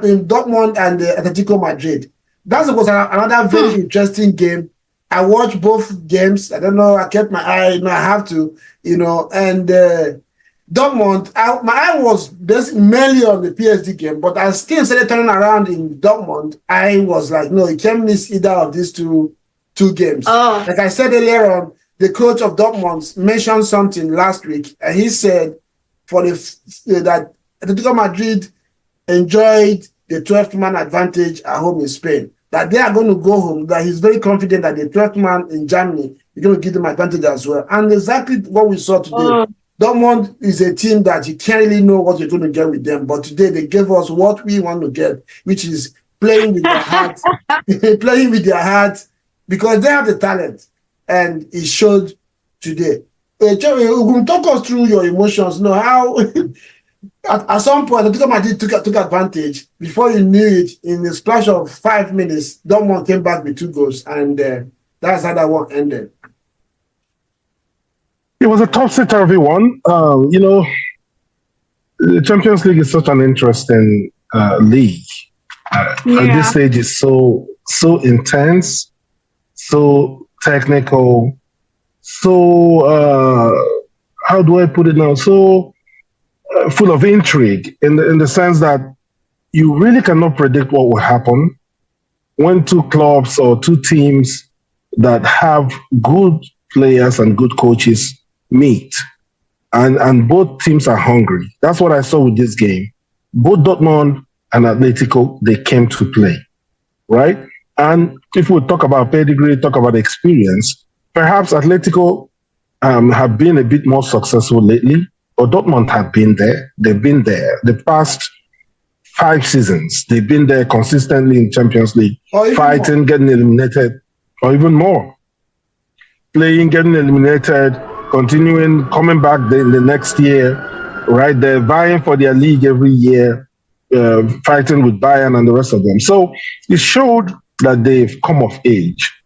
in Dortmund and Atletico Madrid. That was another very interesting game. I watched both games. I don't know. I kept my eye. I have to, and Dortmund. My eye was mainly on the PSG game, but I still started turning around in Dortmund. I was like, no, you can't miss either of these two games. Oh. Like I said earlier on, the coach of Dortmund mentioned something last week, and he said that Atletico Madrid enjoyed the 12th man advantage at home in Spain. That they are going to go home, that he's very confident that the 12th man in Germany is going to give them advantage as well. And exactly what we saw today. Dortmund is a team that you can't really know what you're going to get with them. But today they gave us what we want to get, which is playing with their heart, playing with their heart, because they have the talent. And it showed today. Jerry, talk us through your emotions. How at some point, Atletico Madrid took advantage. Before you knew it, in a splash of 5 minutes, Dortmund came back with 2 goals, and that's how that one ended. It was a topsy-turvy one. The Champions League is such an interesting league. At this stage, it's so intense, so technical, so how do I put it now? So full of intrigue in the sense that you really cannot predict what will happen when 2 clubs or 2 teams that have good players and good coaches meet, and both teams are hungry. That's what I saw with this game. Both Dortmund and Atletico, they came to play, right? And if we talk about pedigree, talk about experience, perhaps Atletico have been a bit more successful lately, but Dortmund have been there. They've been there the past 5 seasons. They've been there consistently in Champions League, fighting, getting eliminated, or even more. Playing, getting eliminated, continuing, coming back the next year, right? They're vying for their league every year, fighting with Bayern and the rest of them. So it showed that they've come of age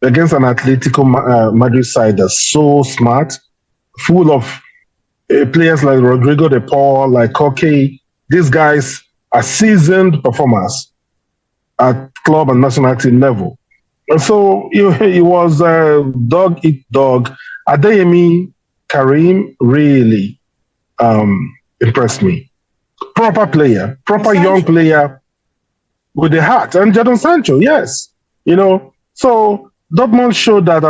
against an Atletico Madrid side that's so smart, full of players like Rodrigo de Paul, like Koke. These guys are seasoned performers at club and national team level. And so it was dog eat dog. Adeyemi Karim really impressed me. Proper player, proper young player with the heart. And Jadon Sancho, yes. So Dortmund showed that,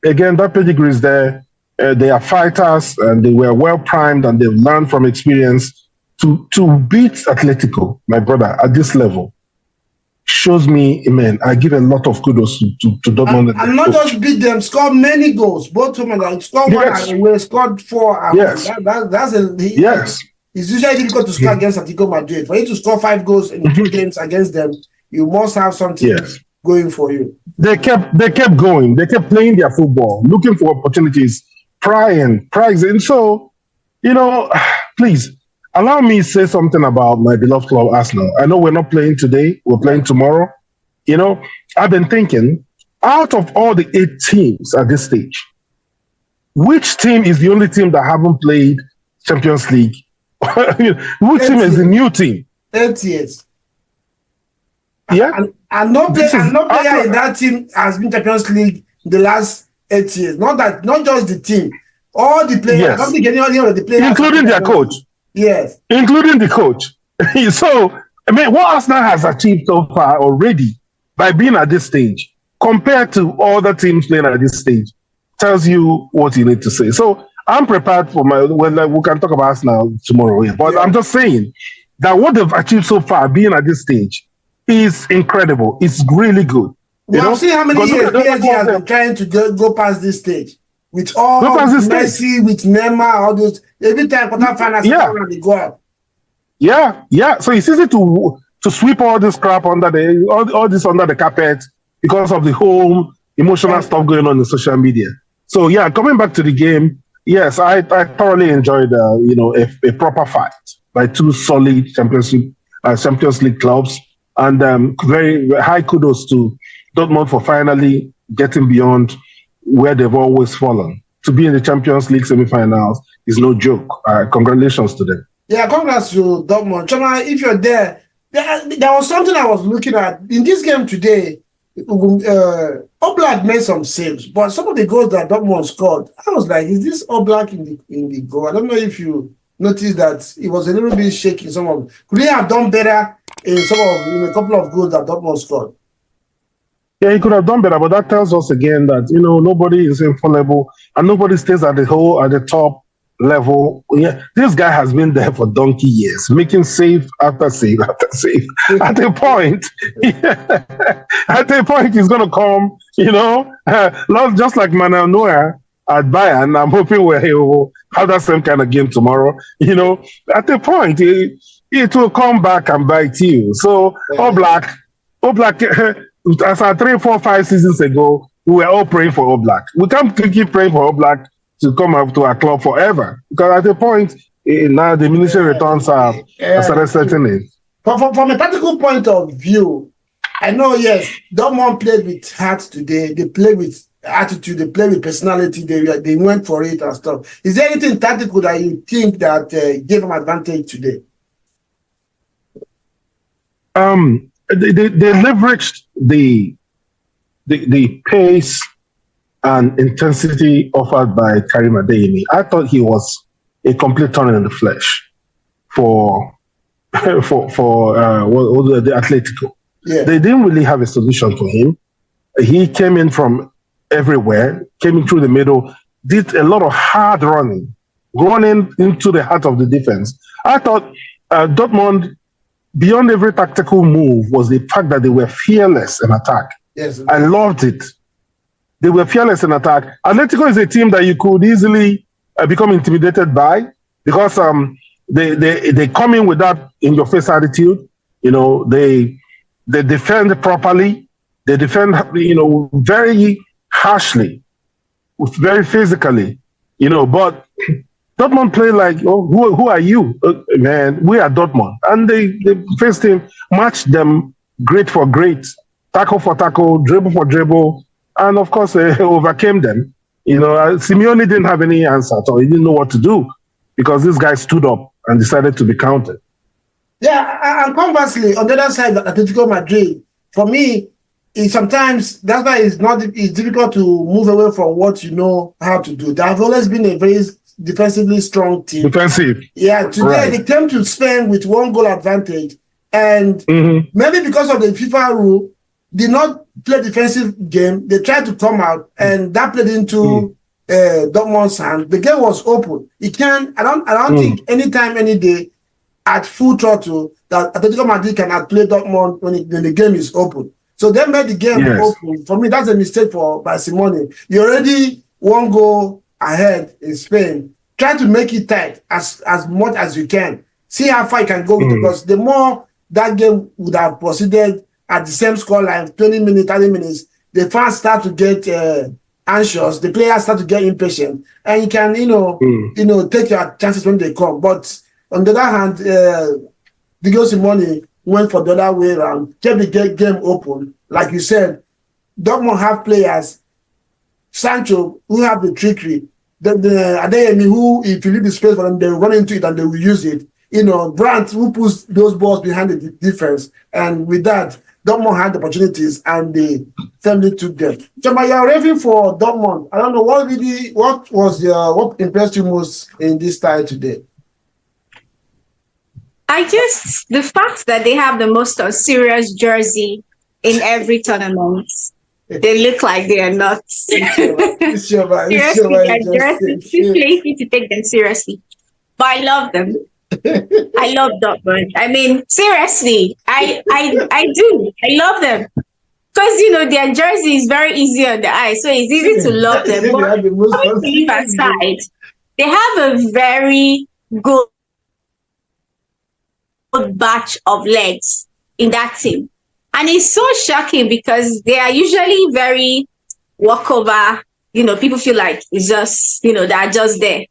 again, that pedigree is there. They are fighters, and they were well primed, and they've learned from experience to beat Atletico, my brother, at this level. Shows me, man, I give a lot of kudos to Dortmund. And not just beat them, scored many goals. Both of them scored 1 and we scored 4. Yes. Yes. It's usually difficult to score against Atletico Madrid. For you to score 5 goals in 2 games against them, you must have something going for you. They kept going. They kept playing their football, looking for opportunities, prying. And so, please, allow me to say something about my beloved club, Arsenal. I know we're not playing today. We're playing tomorrow. I've been thinking, out of all the 8 teams at this stage, which team is the only team that haven't played Champions League? Which team is the new team? 8 years. Yeah. And no player in that team has been Champions League the last 8 years. Not just the team. All the players. Yes. I don't think any of the players. Including their coach. Yes. Including the coach. So, what Arsenal has achieved so far already by being at this stage, compared to other teams playing at this stage, tells you what you need to say. So, I'm prepared for we can talk about Arsenal tomorrow. Yeah. But I'm just saying that what they've achieved so far, being at this stage, is incredible. It's really good. I've seen how many years PSG has been trying to go past this stage. With all Messi, with Neymar, all those. Every time quarterfinals, they go out. Yeah. So it's easy to sweep all this crap under the carpet because of the whole emotional stuff going on in social media. So coming back to the game, yes, I thoroughly enjoyed a proper fight by 2 solid Champions League clubs, and very high kudos to Dortmund for finally getting beyond where they've always fallen. To be in the Champions League semi-finals is no joke. Congratulations to them. Yeah, congrats to Dortmund. Chama, if you're there was something I was looking at in this game today. Oblak made some saves, but some of the goals that Dortmund scored, I was like, is this Oblak in the goal? I don't know if you noticed that it was a little bit shaky. Could he have done better in a couple of goals that Dortmund scored? Yeah, he could have done better, but that tells us again that nobody is infallible and nobody stays at the top level. Yeah, this guy has been there for donkey years, making save after save after save. At a point, he's going to come. Not just like Manuel Neuer at Bayern. I'm hoping he will have that same kind of game tomorrow. At a point, it will come back and bite you. So, Oblak. As our 3, 4, 5 seasons ago, we were all praying for Oblak. We can't keep praying for Oblak to come up to our club forever, because at the point now the diminishing returns are started setting in. From a tactical point of view, I know, yes, Dortmund played with heart today. They played with attitude. They played with personality. They went for it and stuff. Is there anything tactical that you think that gave them advantage today? They leveraged the pace and intensity offered by Karim Adeyemi. I thought he was a complete thorn in the flesh for the Atletico. Yeah. They didn't really have a solution for him. He came in from everywhere, came in through the middle, did a lot of hard running into the heart of the defense. I thought Dortmund, beyond every tactical move, was the fact that they were fearless in attack. Yes, I loved it. They were fearless in attack. Atletico is a team that you could easily become intimidated by, because they come in with that in-your-face attitude. They defend properly. They defend, very harshly, very physically. But Dortmund play like, who are you? Man, we are Dortmund. And they faced him, matched them great for great, tackle for tackle, dribble for dribble, and of course, overcame them. Simeone didn't have any answer, so he didn't know what to do, because this guy stood up and decided to be counted. Yeah, and conversely, on the other side, Atletico Madrid, for me, sometimes that's why it's difficult to move away from what you know how to do. They have always been a very defensively strong team. Defensive. Yeah, today they came to Spain with 1 goal advantage, and maybe because of the FIFA rule, did not play defensive game. They tried to come out, and that played into Dortmund's hand. The game was open. I don't think anytime, any day, at full throttle, that Atletico Madrid can outplay Dortmund when the game is open. So they made the game open. For me, that's a mistake by Simeone. You're already 1 goal ahead in Spain. Try to make it tight as much as you can. See how far you can go with it, because the more that game would have proceeded at the same scoreline, 20 minutes, 30 minutes, the fans start to get anxious, the players start to get impatient, and you can, take your chances when they come. But on the other hand, Diego Simeone went for the other way around, kept the game open. Like you said, Dortmund have players, Sancho, who have the trickery, the Adeyemi, who, if you leave the space for them, they will run into it and they will use it. Brandt, who puts those balls behind the defense, and with that, Dortmund had the opportunities and they firmly took them. Chama, you're raving for Dortmund. I don't know what impressed you most in this tie today? The fact that they have the most serious jersey in every tournament. They look like they are not. Seriously, their jerseys, too flaky to take them seriously. But I love them. I love Dortmund. I mean, seriously, I do. I love them. Because, their jersey is very easy on the eye, so it's easy to love them. But leave aside, they have a very good batch of legs in that team. And it's so shocking because they are usually very walkover. People feel like it's just, they're just there.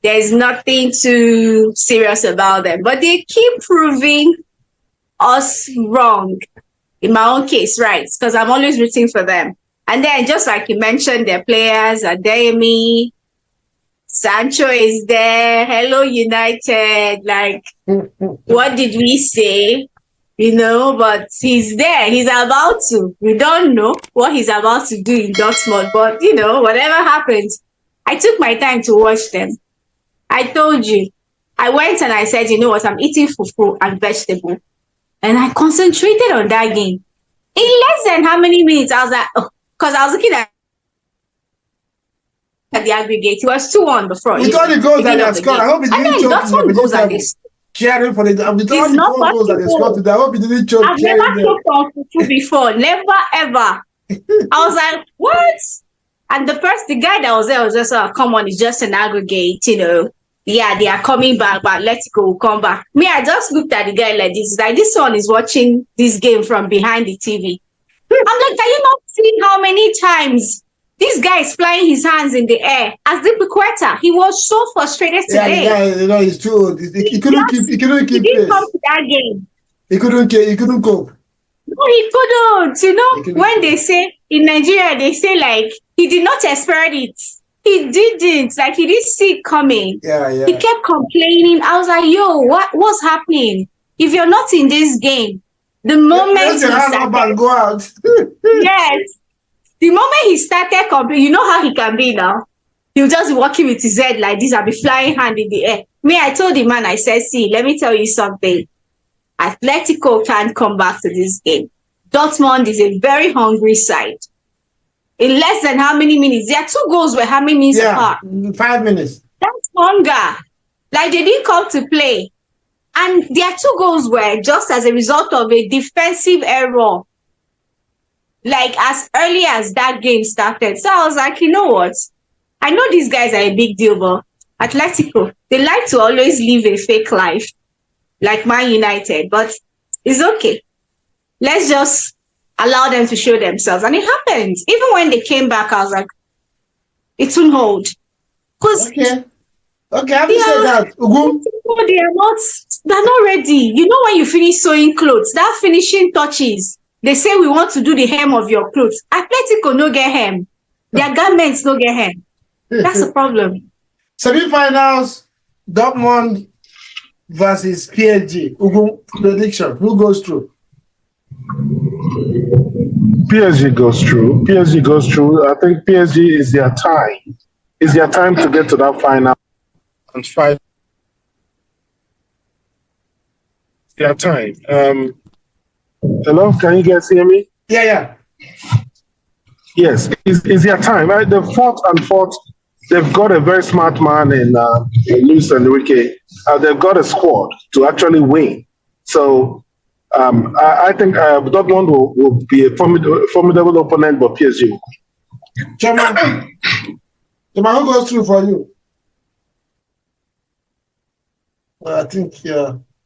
There's nothing too serious about them. But they keep proving us wrong. In my own case, right? Because I'm always rooting for them. And then, just like you mentioned, their players, Adeyemi, Sancho is there. Hello, United. Like, what did we say? But he's there. He's about to. We don't know what he's about to do in Dortmund, but whatever happens, I took my time to watch them. I told you. I went and I said, you know what, I'm eating fufu and vegetable. And I concentrated on that game. In less than how many minutes, I was like, because I was looking at the aggregate. It was 2-1 before. With all the goals that they scored, I hope it didn't choke Dortmund goals that they cheering for the with all the goals that they scored today. I hope it didn't choke. I've never choked on fufu before. Never ever. I was like, what? And the guy that was there was just come on, it's just an aggregate, Yeah, they are coming back, but Atletico will come back. Me, I just looked at the guy like this. Like, this one is watching this game from behind the TV. I'm like, are you not seeing how many times this guy is flying his hands in the air? As the Piqueta, he was so frustrated today. Yeah, he's too old. He couldn't keep He didn't come to that game. He couldn't cope. No, he couldn't. When they say in Nigeria, they say like he did not expect it. He didn't. Like, he didn't see it coming. Yeah. He kept complaining. I was like, yo, what's happening? If you're not in this game, the moment he started, go out. yes. The moment he started complaining, you know how he can be now. He'll just be walking with his head like this. I'll be flying hand in the air. Me, I told the man, I said, see, let me tell you something. Atletico can't come back to this game. Dortmund is a very hungry side. In less than how many minutes? Their 2 goals were how many minutes apart? 5 minutes. That's hunger. Like, they didn't come to play. And their 2 goals were just as a result of a defensive error. Like, as early as that game started. So I was like, you know what? I know these guys are a big deal, but Atletico, they like to always live a fake life. Like Man United. But it's okay. Let's just allow them to show themselves. And it happened. Even when they came back, I was like, it won't hold. Okay, having said that, they're not ready. You know, when you finish sewing clothes, that finishing touches, they say we want to do the hem of your clothes. Atletico no get hem. Their garments no get hem. That's a problem. Semi-finals, Dortmund versus PSG. Prediction. Who goes through? PSG goes through. I think PSG is their time. It's their time to get to that final. And 5. Their time. Hello, can you guys hear me? Yeah. Yes, it's their time. Right? The fourth, they've got a very smart man in Luis Enrique. They've got a squad to actually win. So I think Dortmund will be a formidable opponent, but PSG. Chama, who goes through for you? I think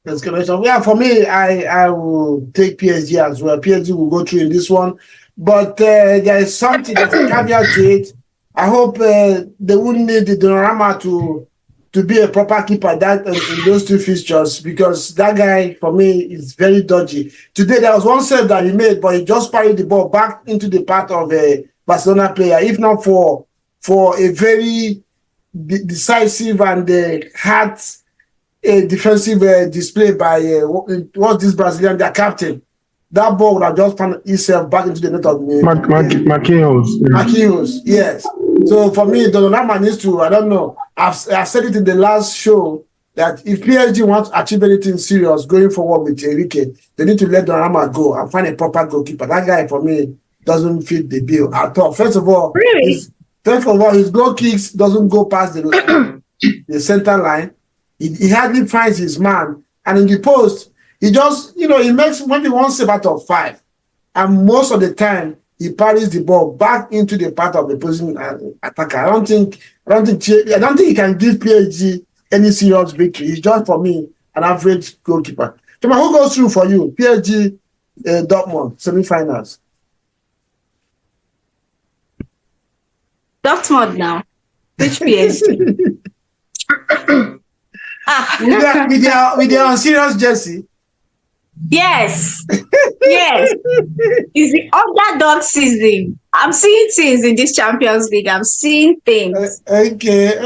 there's connection. Yeah, for me, I will take PSG as well. PSG will go through in this one, but there is something that's a caveat to it. I hope they wouldn't need the Donnarumma to be a proper keeper in those 2 fixtures, because that guy, for me, is very dodgy. Today, there was one save that he made, but he just parried the ball back into the path of a Barcelona player. If not for a very decisive and hard defensive display by what's this Brazilian, their captain, that ball would have just found itself back into the net of Marquinhos. Yes. So for me, Donnarumma needs to, I don't know, I've said it in the last show that if PSG wants to achieve anything serious going forward with Enrique, they need to let Donnarumma go and find a proper goalkeeper. That guy, for me, doesn't fit the bill at all. First of all, his goal kicks doesn't go past the center line. He hardly finds his man. And in the post, he just, he makes maybe 1 save out of 5. And most of the time, he parries the ball back into the path of the opposing attacker. I don't think he can give PSG any serious victory. He's just, for me, an average goalkeeper. Who goes through for you? PSG, Dortmund, semi-finals. Dortmund now. Which PSG? With their unserious jersey. Yes. Yes. It's the underdog season. I'm seeing things in this Champions League. I'm seeing things. Okay.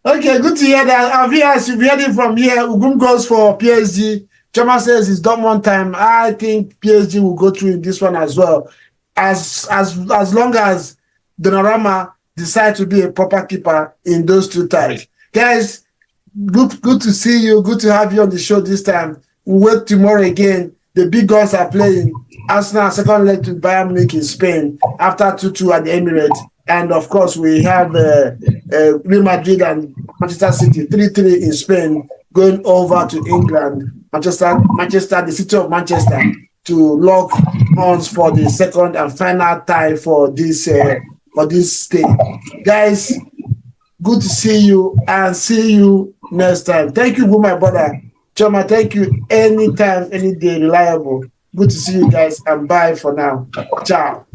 Good to hear that. Viewers, you've heard it from here. Ugum goes for PSG. Choma says it's done one time. I think PSG will go through in this one as well. As long as Donnarumma decide to be a proper keeper in those two ties. Guys, good to see you. Good to have you on the show this time. We'll wait tomorrow again. The big guns are playing. Arsenal second leg to Bayern Munich in Spain after 2-2 at the Emirates. And of course, we have Real Madrid and Manchester City 3-3 in Spain going over to England, Manchester, the city of Manchester, to lock horns for the second and final tie for this stage. Guys, good to see you and see you next time. Thank you, my brother. Choma, thank you anytime, any day, reliable. Good to see you guys and bye for now. Ciao.